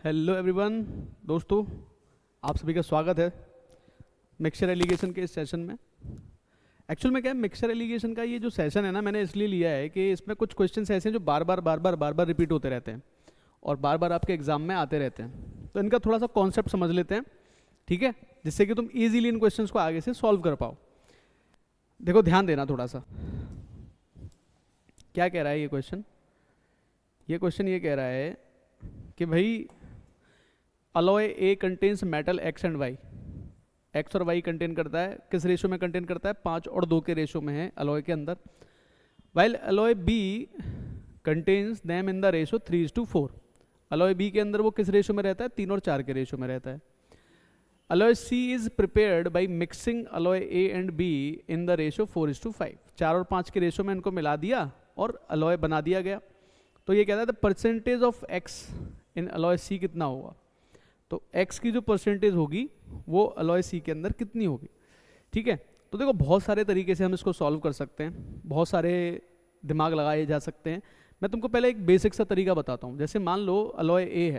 Hello everyone दोस्तों, आप सभी का स्वागत है मिक्सचर एलिगेशन के इस सेशन में। एक्चुअल में क्या है, मिक्सचर एलिगेशन का ये जो सेशन है ना, मैंने इसलिए लिया है कि इसमें कुछ क्वेश्चंस ऐसे हैं जो बार बार रिपीट होते रहते हैं और बार बार आपके एग्जाम में आते रहते हैं। तो इनका थोड़ा सा कॉन्सेप्ट समझ लेते हैं, ठीक है, जिससे कि तुम ईजिली इन क्वेश्चंस को आगे से सॉल्व कर पाओ। देखो ध्यान देना थोड़ा सा, क्या कह रहा है ये क्वेश्चन। ये क्वेश्चन ये कह रहा है कि भाई alloy A contains metal X and Y. X और वाई कंटेन करता है, किस रेशो में कंटेन करता है? 5 और 2 के रेशो में है अलॉय के अंदर। While alloy B contains them in the ratio 3:4। Alloy B के अंदर वो किस रेशो में रहता है? 3 और 4 के रेशो में रहता है। Alloy C is prepared by mixing alloy A and B in the ratio 4:5। 4 और 5 के रेशो में इनको मिला दिया और अलॉय बना दिया गया। तो ये कहता है the percentage of X in alloy C कितना होगा। तो x की जो परसेंटेज होगी वो अलॉय सी के अंदर कितनी होगी, ठीक है। तो देखो बहुत सारे तरीके से हम इसको सॉल्व कर सकते हैं, बहुत सारे दिमाग लगाए जा सकते हैं। मैं तुमको पहले एक बेसिक सा तरीका बताता हूँ। जैसे मान लो अलॉय ए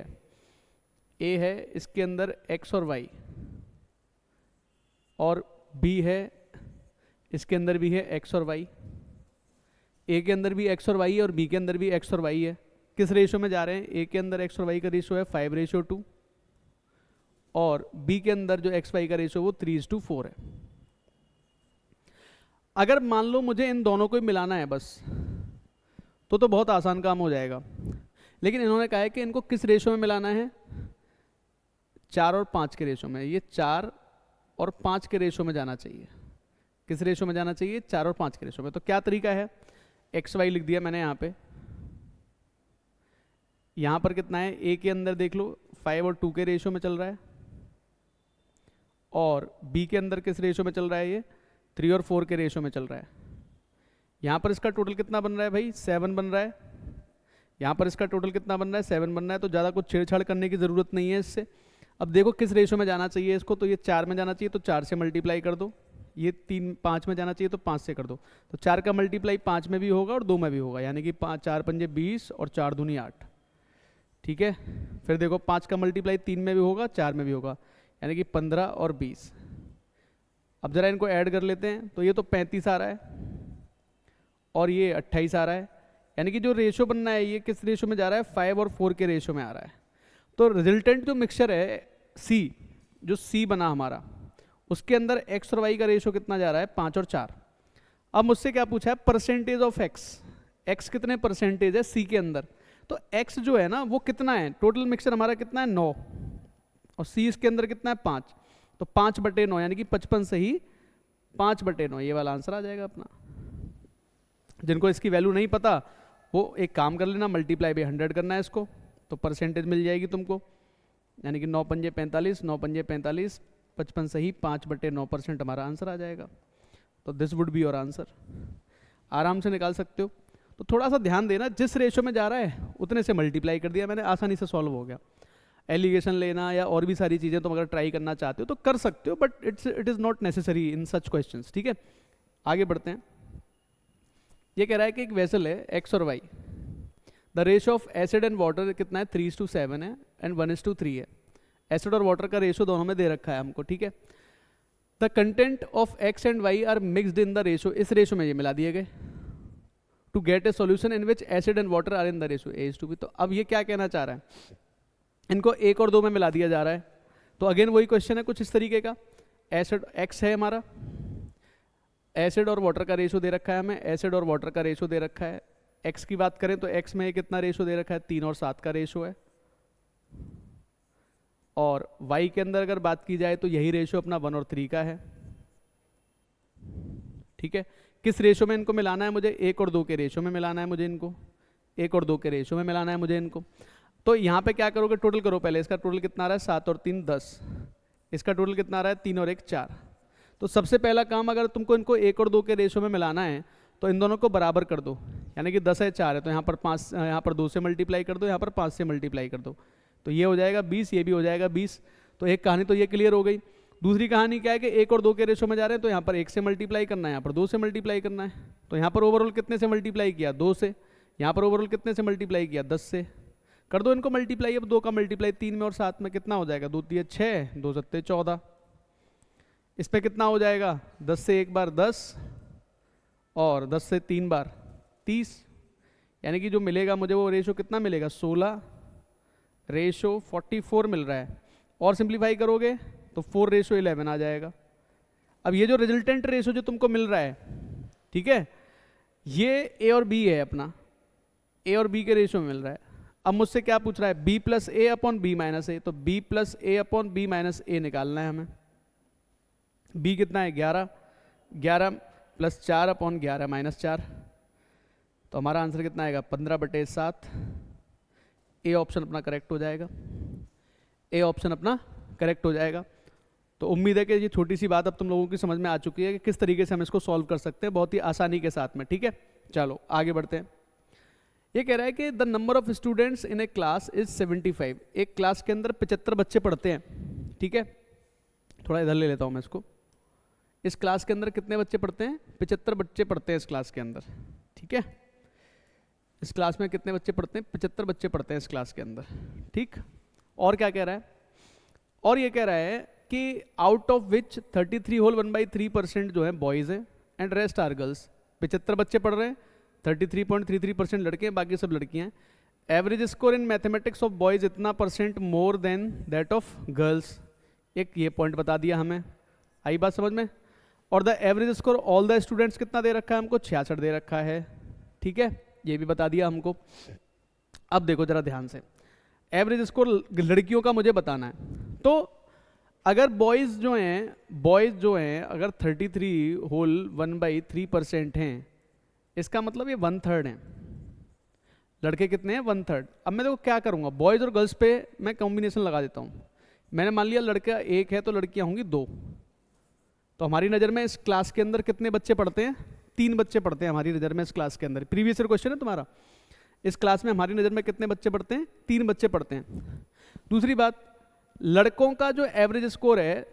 है, इसके अंदर x और y, और b है, इसके अंदर भी है x और y। a के अंदर भी x और y है और b के अंदर भी x और y है। किस रेशो में जा रहे हैं? a के अंदर x और y का रेशो है 5:2 और b के अंदर जो एक्स वाई का रेशो वो 3:4 है। अगर मान लो मुझे इन दोनों को ही मिलाना है बस, तो बहुत आसान काम हो जाएगा। लेकिन इन्होंने कहा है कि इनको किस रेशो में मिलाना है? 4 और 5 के रेशो में। ये 4 और 5 के रेशो में जाना चाहिए। किस रेशो में जाना चाहिए? 4 और 5 के रेशो में। तो क्या तरीका है? एक्स वाई लिख दिया मैंने यहाँ पे। यहाँ पर कितना है? ए के अंदर देख लो 5 और 2 के रेशो में चल रहा है, और b के अंदर किस रेशो में चल रहा है? ये 3 और 4 के रेशो में चल रहा है। यहाँ पर इसका टोटल कितना बन रहा है भाई? 7 बन रहा है। यहाँ पर इसका टोटल कितना बन रहा है? 7 बन रहा है। तो ज़्यादा कुछ छेड़छाड़ करने की ज़रूरत नहीं है इससे। अब देखो किस रेशो में जाना चाहिए इसको, तो ये 4 में जाना चाहिए, तो 4 से मल्टीप्लाई कर दो। ये 5 में जाना चाहिए, तो 5 से कर दो। तो 4 का मल्टीप्लाई 5 में भी होगा और 2 में भी होगा, यानी कि 4 पंजे 20 और 4 दूनी 8, ठीक है। फिर देखो 5 का मल्टीप्लाई 3 में भी होगा, 4 में भी होगा, यानी कि 15 और 20। अब जरा इनको ऐड कर लेते हैं, तो ये तो 35 आ रहा है और ये 28 आ रहा है, यानी कि जो रेशो बनना है ये किस रेशो में जा रहा है? 5 और 4 के रेशो में आ रहा है। तो रिजल्टेंट जो मिक्सचर है सी, जो सी बना हमारा, उसके अंदर एक्स और वाई का रेशो कितना जा रहा है? 5 और 4। अब मुझसे क्या पूछा है? Percentage of x. एक्स कितने परसेंटेज है सी के अंदर? तो एक्स जो है ना वो कितना है? टोटल मिक्सचर हमारा कितना है? 9, और सी इसके अंदर कितना है? 5। तो 5/9 यानी कि 55 से ही 5/9, ये वाला आंसर आ जाएगा अपना। जिनको इसकी वैल्यू नहीं पता वो एक काम कर लेना, मल्टीप्लाई बाई 100 करना है इसको, तो परसेंटेज मिल जाएगी तुमको, यानी कि 9 पंजे 45, 9 पंजे 45, 55 से ही 5/9% हमारा आंसर आ जाएगा। तो this would be your answer. आराम से निकाल सकते हो। तो थोड़ा सा ध्यान देना, जिस रेशो में जा रहा है उतने से मल्टीप्लाई कर दिया मैंने, आसानी से सॉल्व हो गया। एलिगेशन लेना या और भी सारी चीज़ें तुम अगर ट्राई करना चाहते हो तो कर सकते हो, but it is not necessary in such questions, ठीक है। आगे बढ़ते हैं। ये कह रहा है कि एक वेसल है एक्स और Y, the ratio of acid and water कितना है? 3:7 है एंड 1:3 है। एसिड और वाटर का रेशो दोनों में दे रखा है हमको, ठीक है। The content of X and Y are mixed in the ratio, इस रेशो में ये मिला दिए गए, to get a solution in which acid and water are in the ratio A:B। तो अब ये क्या कहना चाह रहा है? इनको 1 और 2 में मिला दिया जा रहा है। तो अगेन वही क्वेश्चन है कुछ इस तरीके का। एसिड एक्स है हमारा, एसिड और वाटर का रेशो दे रखा है हमें, एसिड और वाटर का रेशो दे रखा है। एक्स की बात करें तो एक्स में कितना रेशो दे रखा है? 3 और 7 का रेशो है। और वाई के अंदर अगर बात की जाए तो यही रेशो अपना 1 और 3 का है, ठीक है। किस रेशो में इनको मिलाना है मुझे? 1 और 2 के रेशो में मिलाना है मुझे इनको, 1 और 2 के रेशो में मिलाना है मुझे इनको। तो यहाँ पे क्या करोगे? टोटल करो पहले। इसका टोटल कितना आ रहा है? 7 और 3 10। इसका टोटल कितना आ रहा है? 3 और 1 4। तो सबसे पहला काम, अगर तुमको इनको 1 और 2 के रेशो में मिलाना है तो इन दोनों को बराबर कर दो, यानी कि 10 है 4 है, तो यहाँ पर 5, यहाँ पर 2 से मल्टीप्लाई कर दो, यहाँ पर 5 से मल्टीप्लाई कर दो, तो ये हो जाएगा 20, ये भी हो जाएगा 20। तो एक कहानी तो ये क्लियर हो गई। दूसरी कहानी क्या है कि 1 और 2 के रेशो में जा रहे हैं, तो यहाँ पर 1 से मल्टीप्लाई करना है, यहाँ पर 2 से मल्टीप्लाई करना है। तो यहाँ पर ओवरऑल कितने से मल्टीप्लाई किया? 2 से। यहाँ पर ओवरऑल कितने से मल्टीप्लाई किया? 10 से। कर दो इनको मल्टीप्लाई। अब 2 का मल्टीप्लाई 3 में और 7 में कितना हो जाएगा, 2 3 6, 2 7 14। इस पे कितना हो जाएगा, 10 से एक बार 10 और 10 से 3 बार 30, यानी कि जो मिलेगा मुझे वो रेशो कितना मिलेगा, 16:44 मिल रहा है। और सिंप्लीफाई करोगे तो 4:11 आ जाएगा। अब ये जो रिजल्टेंट रेशो जो तुमको मिल रहा है, ठीक है, ये ए और बी है, अपना ए और बी के रेशो में मिल रहा है। अब मुझसे क्या पूछ रहा है, b प्लस ए अपॉन बी माइनस ए, तो b प्लस ए अपॉन बी माइनस ए निकालना है हमें। b कितना है, 11, 11 प्लस 4 अपॉन 11 माइनस 4, तो हमारा आंसर कितना आएगा, 15/7। ए ऑप्शन अपना करेक्ट हो जाएगा, ए ऑप्शन अपना करेक्ट हो जाएगा। तो उम्मीद है कि ये छोटी सी बात अब तुम लोगों की समझ में आ चुकी है कि किस तरीके से हम इसको सॉल्व कर सकते हैं बहुत ही आसानी के साथ में, ठीक है। चलो आगे बढ़ते हैं। ये कह रहा है कि the number of students in A class is 75। एक क्लास के अंदर 75 बच्चे पढ़ते हैं, ठीक है। थोड़ा इधर ले लेता हूँ मैं इसको। इस क्लास के अंदर कितने बच्चे पढ़ते हैं, 75 बच्चे पढ़ते हैं इस क्लास के अंदर, ठीक है। इस क्लास में कितने बच्चे पढ़ते हैं, 75 बच्चे पढ़ते हैं इस क्लास के अंदर, ठीक। और क्या कह रहा है, और ये कह रहा है कि आउट ऑफ विच 33 होल 1/3% जो है बॉयज़ है एंड रेस्ट आर गर्ल्स। 75 बच्चे पढ़ रहे हैं, 33.33% लड़के हैं, बाकी सब लड़कियां हैं। Average score in mathematics of boys इतना % more than that of girls. एक ये पॉइंट बता दिया हमें, आई बात समझ में। और the average score all the students कितना दे रखा है हमको, 66 दे रखा है, ठीक है, ये भी बता दिया हमको। अब देखो जरा ध्यान से, एवरेज स्कोर लड़कियों का मुझे बताना है। तो अगर बॉयज़ जो हैं अगर 33 होल 1/3% हैं, इसका मतलब ये 1/3 है। लड़के कितने हैं, 1/3। अब मैं देखो क्या करूँगा, बॉयज़ और गर्ल्स पे मैं कॉम्बिनेशन लगा देता हूँ। मैंने मान लिया लड़का 1 है तो लड़कियाँ होंगी 2। तो हमारी नज़र में इस क्लास के अंदर कितने बच्चे पढ़ते हैं, 3 बच्चे पढ़ते हैं हमारी नज़र में इस क्लास के अंदर। प्रीवियस ईयर क्वेश्चन है तुम्हारा। इस क्लास में हमारी नज़र में कितने बच्चे पढ़ते हैं, 3 बच्चे पढ़ते हैं। दूसरी बात, लड़कों का जो एवरेज स्कोर है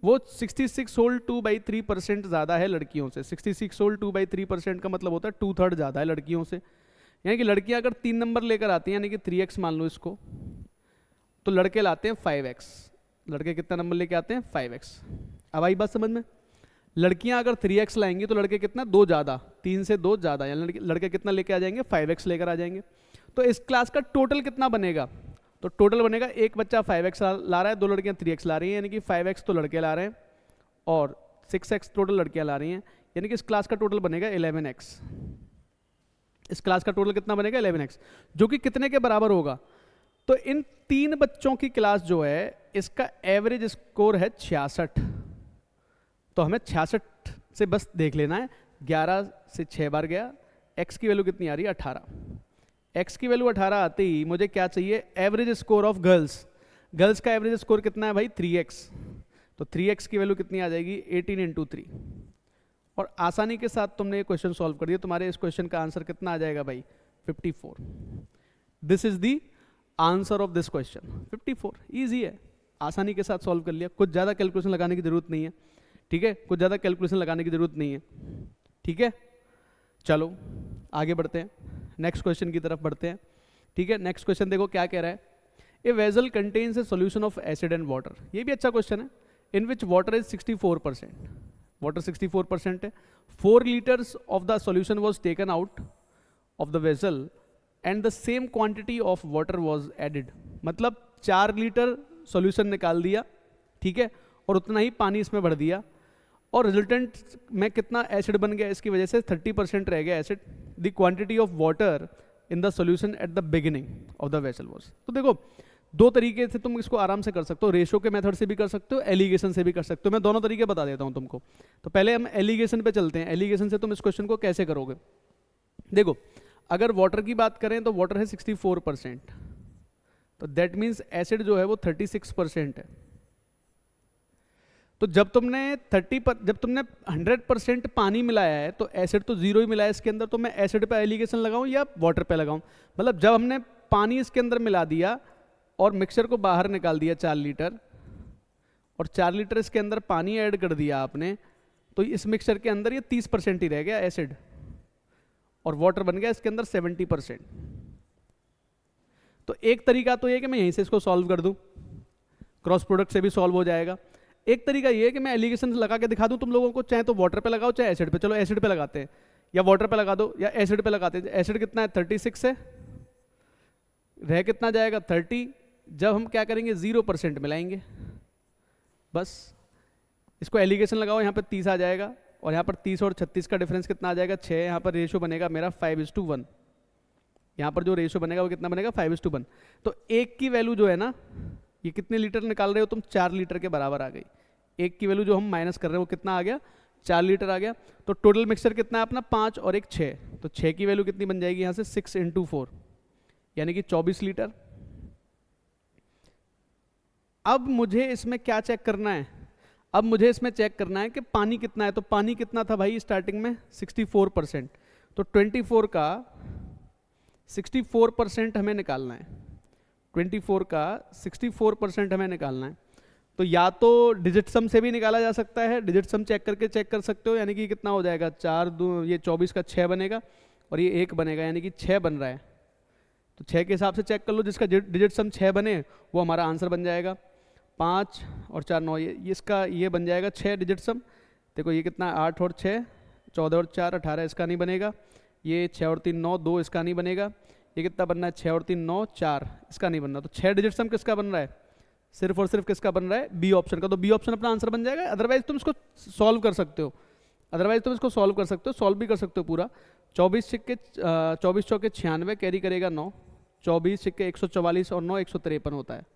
वो 66 होल 2/3% ज़्यादा है लड़कियों से। 66 होल 2/3% का मतलब होता है 2/3 ज़्यादा है लड़कियों से। यानी कि लड़कियां अगर 3 नंबर लेकर आती हैं, यानी कि 3x मान लो इसको, तो लड़के लाते हैं 5x। लड़के कितना नंबर लेके आते हैं, 5x। अब आई बात समझ में। लड़कियां अगर 3x लाएंगी तो लड़के कितना, 2 ज़्यादा, 3 से 2 ज़्यादा, यानी लड़के कितना लेके आ जाएंगे, 5x लेकर आ जाएंगे। तो इस क्लास का टोटल कितना बनेगा, तो टोटल बनेगा, एक बच्चा 5x ला रहा है, 2 लड़कियां 3x ला रही हैं, यानी कि 5x तो लड़के ला रहे हैं और 6x टोटल लड़कियां ला रही हैं, यानी कि इस क्लास का टोटल बनेगा 11x। इस क्लास का टोटल कितना बनेगा, 11x, जो कि कितने के बराबर होगा, तो इन 3 बच्चों की क्लास जो है इसका एवरेज स्कोर है 66। तो हमें 66 से बस देख लेना है, 11 से 6 बार गया, x की वैल्यू कितनी आ रही है, 18। x की वैल्यू 18 आते ही मुझे क्या चाहिए, average score of girls. Girls का एवरेज स्कोर कितना है भाई, 3x। तो 3x की वैल्यू कितनी आ जाएगी, 18 × 3। और आसानी के साथ तुमने ये क्वेश्चन सॉल्व कर दिया। तुम्हारे इस क्वेश्चन का आंसर कितना आ जाएगा भाई, 54। This is the answer of this question, 54। Easy है, आसानी के साथ सॉल्व कर लिया, कुछ ज़्यादा कैलकुलेशन लगाने की जरूरत नहीं है, ठीक है, कुछ ज़्यादा कैलकुलेशन लगाने की जरूरत नहीं है, ठीक है। चलो आगे बढ़ते हैं, नेक्स्ट क्वेश्चन की तरफ बढ़ते हैं, ठीक है। नेक्स्ट क्वेश्चन देखो क्या कह रहा है, a vessel contains a solution of acid and water. ये भी अच्छा क्वेश्चन है। In which water is 64%, water 64% है। 4 liters of the solution was taken out of the vessel and the same quantity of water was added. मतलब 4 litre solution निकाल दिया, ठीक है, और उतना ही पानी इसमें भर दिया, और रिजल्टेंट में कितना एसिड बन गया, इसकी वजह से 30% रह गया acid. The quantity of water in the solution at the beginning of the vessel was. तो देखो 2 तरीके से तुम इसको आराम से कर सकते हो, रेशो के मेथड से भी कर सकते हो, एलिगेशन से भी कर सकते हो। मैं दोनों तरीके बता देता हूँ तुमको। तो पहले हम एलिगेशन पे चलते हैं। एलिगेशन से तुम इस क्वेश्चन को कैसे करोगे, देखो अगर वाटर की बात करें तो वाटर है 64%, तो दैट मीन्स एसिड जो है वो 36% है। तो जब तुमने 100% पानी मिलाया है तो एसिड तो 0 ही मिला है इसके अंदर, तो मैं एसिड पे एलिगेशन लगाऊं या वाटर पे लगाऊं। मतलब जब हमने पानी इसके अंदर मिला दिया और मिक्सचर को बाहर निकाल दिया 4 लीटर, और 4 लीटर इसके अंदर पानी ऐड कर दिया आपने, तो इस मिक्सचर के अंदर ये 30% ही रह गया एसिड, और वाटर बन गया इसके अंदर 70%। तो एक तरीका तो ये कि मैं यहीं से इसको सॉल्व कर दूं, क्रॉस प्रोडक्ट से भी सॉल्व हो जाएगा। एक तरीका ये है कि मैं एलिगेशन लगा के दिखा दूं तुम लोगों को, चाहे तो वाटर पे लगाओ चाहे एसिड पे। चलो एसिड पे लगाते हैं, या वाटर पे लगा दो या एसिड पे लगाते हैं। एसिड कितना है 36 है, रह कितना जाएगा 30। जब हम क्या करेंगे 0% मिलाएंगे, बस इसको एलिगेशन लगाओ, यहाँ पर 30 आ जाएगा, और यहाँ पर 30 और 36 का डिफरेंस कितना आ जाएगा 6। यहाँ पर रेशियो बनेगा मेरा 5:1। यहाँ पर जो रेशियो बनेगा वो कितना बनेगा 5:1। तो एक की वैल्यू जो है ना, ये कितने लीटर निकाल रहे हो तुम, 4 लीटर के बराबर आ गई। एक की वैल्यू जो हम माइनस कर रहे हैं वो कितना आ गया 4 लीटर आ गया। तो टोटल मिक्सचर कितना है अपना 5 और एक 6, तो 6 की वैल्यू कितनी बन जाएगी यहाँ से 6 × 4 यानी कि 24 लीटर। अब मुझे इसमें क्या चेक करना है, अब मुझे इसमें चेक करना है कि पानी कितना है। तो पानी कितना था भाई स्टार्टिंग में 64%, तो 24 का 64% हमें निकालना है। 24 का 64% हमें निकालना है। तो या तो डिजिट सम से भी निकाला जा सकता है, डिजिट सम चेक करके चेक कर सकते हो, यानी कि कितना हो जाएगा 4 2 ये 24 का 6 बनेगा और ये 1 बनेगा, यानी कि 6 बन रहा है। तो 6 के हिसाब से चेक कर लो, जिसका डिजिट सम 6 बने वो हमारा आंसर बन जाएगा। 5 और 4 9, ये इसका ये बन जाएगा 6 डिजिट सम। देखो ये कितना 8 और 6 14 और 4 18, इसका नहीं बनेगा। ये 6 और 3 9 2, इसका नहीं बनेगा। ये कितना बनना है 6 और 3 9 4, इसका नहीं बनना। तो 6 डिजिट सम किसका बन रहा है, सिर्फ और सिर्फ किसका बन रहा है बी ऑप्शन का। तो बी ऑप्शन अपना आंसर बन जाएगा। अदरवाइज तुम इसको सॉल्व कर सकते हो, सॉल्व भी कर सकते हो पूरा। 24 चौके 96 कैरी करेगा 9, 24 सिक्के 144 और 9 153 होता है।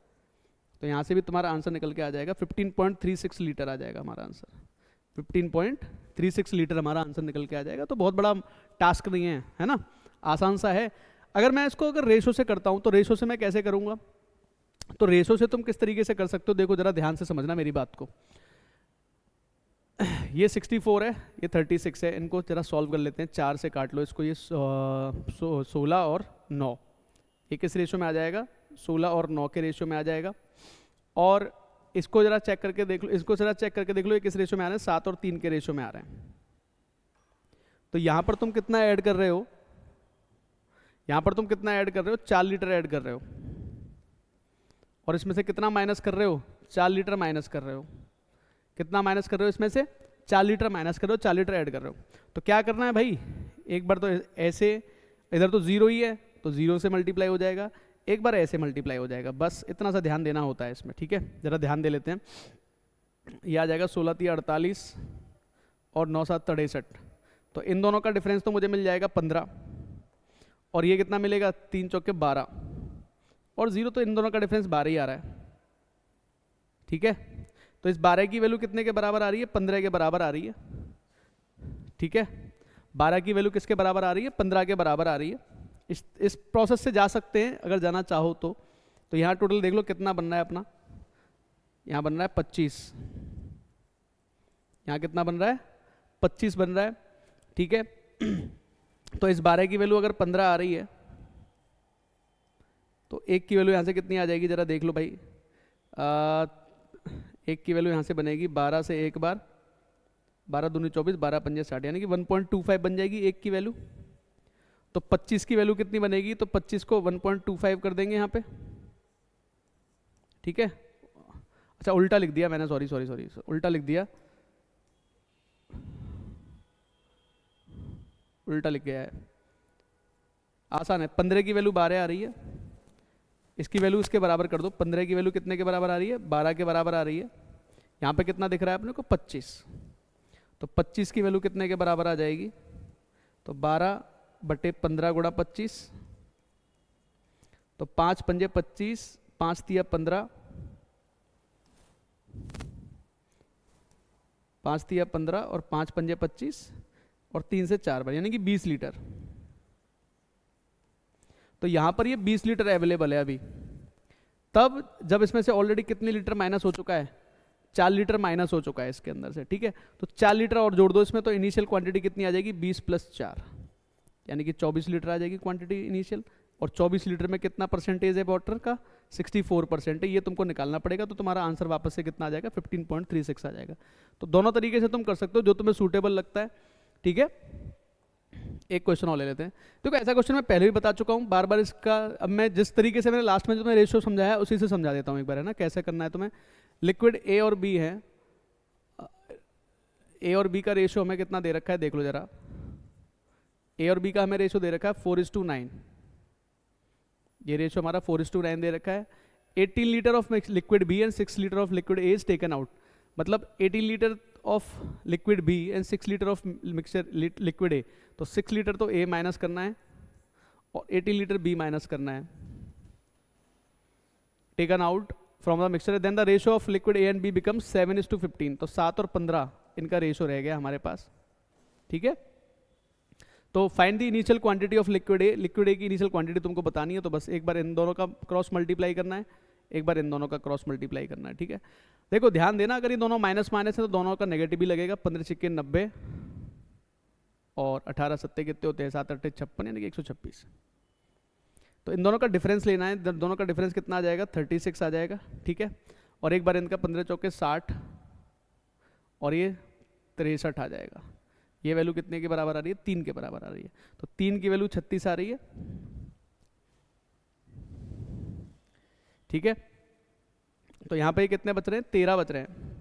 तो यहाँ से भी तुम्हारा आंसर निकल के आ जाएगा 15.36 लीटर आ जाएगा हमारा आंसर। 15.36 लीटर हमारा आंसर निकल के आ जाएगा। तो बहुत बड़ा टास्क नहीं है ना, आसान सा है। अगर रेशो से करता हूँ तो रेशो से मैं कैसे करूँगा, तो रेशो से तुम किस तरीके से कर सकते हो, देखो जरा ध्यान से समझना मेरी बात को। ये 64 है, ये 36 है, इनको जरा सॉल्व कर लेते हैं। 4 से काट लो इसको, ये 16 और 9, ये किस रेशो में आ जाएगा 16 और 9 के रेशो में आ जाएगा। और इसको जरा चेक करके देख लो, ये किस रेशो में आ रहा है 7 और 3 के रेशो में आ रहा है। तो यहाँ पर तुम कितना ऐड कर रहे हो, 4 लीटर ऐड कर रहे हो, और इसमें से कितना माइनस कर रहे हो 4 लीटर माइनस कर रहे हो। कितना माइनस कर रहे हो इसमें से 4 लीटर माइनस कर रहे हो, 4 लीटर ऐड कर रहे हो। तो क्या करना है भाई, एक बार तो ऐसे, इधर तो 0 ही है तो 0 से मल्टीप्लाई हो जाएगा, एक बार ऐसे मल्टीप्लाई हो जाएगा, बस इतना सा ध्यान देना होता है इसमें। ठीक है, जरा ध्यान दे लेते हैं। ये आ जाएगा 16 3 48 और 9 7 63। तो इन दोनों का डिफरेंस तो मुझे मिल जाएगा 15, और ये कितना मिलेगा 3 चौके 12 और 0, तो इन दोनों का डिफरेंस 12 ही आ रहा है। ठीक है, तो इस 12 की वैल्यू कितने के बराबर आ रही है 15 के बराबर आ रही है। ठीक है, 12 की वैल्यू किसके बराबर आ रही है 15 के बराबर आ रही है। इस प्रोसेस से जा सकते हैं अगर जाना चाहो तो। यहाँ टोटल देख लो कितना बन रहा है अपना, यहाँ बन रहा है 25, यहाँ कितना बन रहा है 25 बन रहा है। ठीक है, तो इस 12 की वैल्यू अगर 15 आ रही है तो 1 की वैल्यू यहाँ से कितनी आ जाएगी जरा देख लो भाई। 1 की वैल्यू यहाँ से बनेगी 12 से एक बार, 12 दूनी 24 12 पंजे 60, यानी कि 1.25 बन जाएगी 1 की वैल्यू। तो 25 की वैल्यू कितनी बनेगी, तो 25 को 1.25 कर देंगे यहाँ पे। ठीक है, अच्छा उल्टा लिख दिया मैंने, सॉरी उल्टा लिख दिया, उल्टा लिख गया है। आसान है, 15 की वैल्यू 12 आ रही है, इसकी वैल्यू इसके बराबर कर दो। 15 की वैल्यू कितने के बराबर आ रही है 12 के बराबर आ रही है। यहाँ पे कितना दिख रहा है अपने को 25, तो 25 की वैल्यू कितने के बराबर आ जाएगी, तो 12/15 गुणा 25, तो 5 पंजे 25, 5 तिया 15, 5 तिया 15 और 5 पंजे 25 और 3 से 4 बार, यानी कि 20 लीटर। तो यहां पर ये 20 लीटर अवेलेबल है अभी। तब जब इसमें से ऑलरेडी कितने लीटर माइनस हो चुका है 4 लीटर माइनस हो चुका है इसके अंदर से। ठीक है, तो 4 लीटर और जोड़ दो इसमें, तो इनिशियल क्वांटिटी कितनी आ जाएगी 20 + 4, यानी कि 24 लीटर आ जाएगी क्वांटिटी इनिशियल। और 24 लीटर में कितना परसेंटेज है वाटर का 64% है, ये तुमको निकालना पड़ेगा। तो तुम्हारा आंसर वापस से कितना आ जाएगा 15.36 आ जाएगा। तो दोनों तरीके से तुम कर सकते हो जो तुम्हें सूटेबल लगता है। ठीक है, एक क्वेश्चन और ले लेते हैं। देखो ऐसा क्वेश्चन मैं पहले भी बता चुका हूँ, बार बार इसका अब मैं जिस तरीके से मैंने लास्ट में जो मैं रेशियो समझाया उसी से समझा देता हूँ एक बार, है ना, कैसे करना है तुम्हें। लिक्विड ए और बी है, ए और बी का रेशियो हमें कितना दे रखा है देख लो जरा। ए और बी का हमें रेशियो दे रखा है 4:9, ये रेशियो हमारा 4:9 दे रखा है। 18 litre of liquid B and 6 litre of liquid A is taken out, मतलब 18 litre of liquid B and 6 litre of mixture liquid A, तो 6 लीटर तो ए माइनस करना है और 18 लीटर बी माइनस करना है, taken out from the mixture. Then the ratio of liquid A and B becomes 7:15, तो 7 और 15 इनका रेशियो रह गया हमारे पास, ठीक है। तो find the initial quantity of liquid A, liquid A की इनिशियल क्वांटिटी तुमको बतानी है, तो बस एक बार इन दोनों का क्रॉस मल्टीप्लाई करना है, एक बार इन दोनों का क्रॉस मल्टीप्लाई करना है, ठीक है। देखो ध्यान देना, अगर ये दोनों माइनस माइनस है तो दोनों का नेगेटिव ही लगेगा। 15 छिक्के 90 और 18 सत्ते कितने होते हैं, 7 8 56, यानी कि 126। तो इन दोनों का डिफरेंस लेना है, दोनों का डिफरेंस कितना आ जाएगा, 36 आ जाएगा, ठीक है। और एक बार इनका 15 चौके 60 और ये 63 आ जाएगा। ये वैल्यू कितने के बराबर आ रही है, 3 के बराबर आ रही है। तो 3 की वैल्यू 36 आ रही है, ठीक है। तो यहाँ पे कितने बच रहे हैं, 13 बच रहे हैं,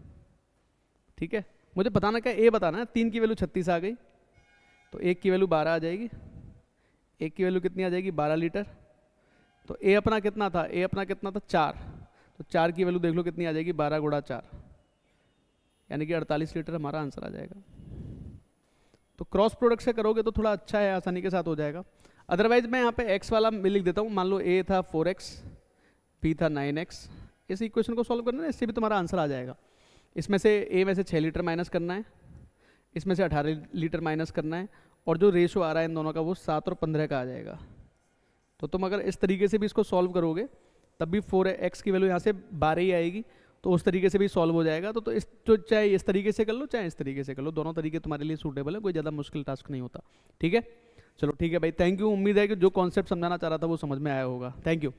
ठीक है। मुझे बताना क्या, ए बताना है। 3 की वैल्यू 36 आ गई, तो 1 की वैल्यू 12 आ जाएगी, 1 की वैल्यू कितनी आ जाएगी, 12 लीटर। तो ए अपना कितना था, ए अपना कितना था 4, तो 4 की वैल्यू देख लो कितनी आ जाएगी, 12 गुणा 4, यानी कि 48 लीटर हमारा आंसर आ जाएगा। तो क्रॉस प्रोडक्ट से करोगे तो थोड़ा अच्छा है, आसानी के साथ हो जाएगा। अदरवाइज मैं यहाँ पे x वाला मैं लिख देता हूँ, मान लो a था 4x, b था 9x। इस इक्वेशन को सॉल्व करना है, इससे भी तुम्हारा आंसर आ जाएगा। इसमें से a में से 6 लीटर माइनस करना है, इसमें से 18 लीटर माइनस करना है, और जो रेशो आ रहा है इन दोनों का वो 7 और 15 का आ जाएगा। तो तुम अगर इस तरीके से भी इसको सॉल्व करोगे तब भी 4x की वैल्यू यहाँ से 12 ही आएगी, तो उस तरीके से भी सॉल्व हो जाएगा। तो इस जो चाहे इस तरीके से कर लो चाहे इस तरीके से कर लो, दोनों तरीके तुम्हारे लिए सूटेबल है, कोई ज़्यादा मुश्किल टास्क नहीं होता, ठीक है। चलो ठीक है भाई, थैंक यू। उम्मीद है कि जो कॉन्सेप्ट समझाना चाह रहा था वो समझ में आया होगा। Thank you.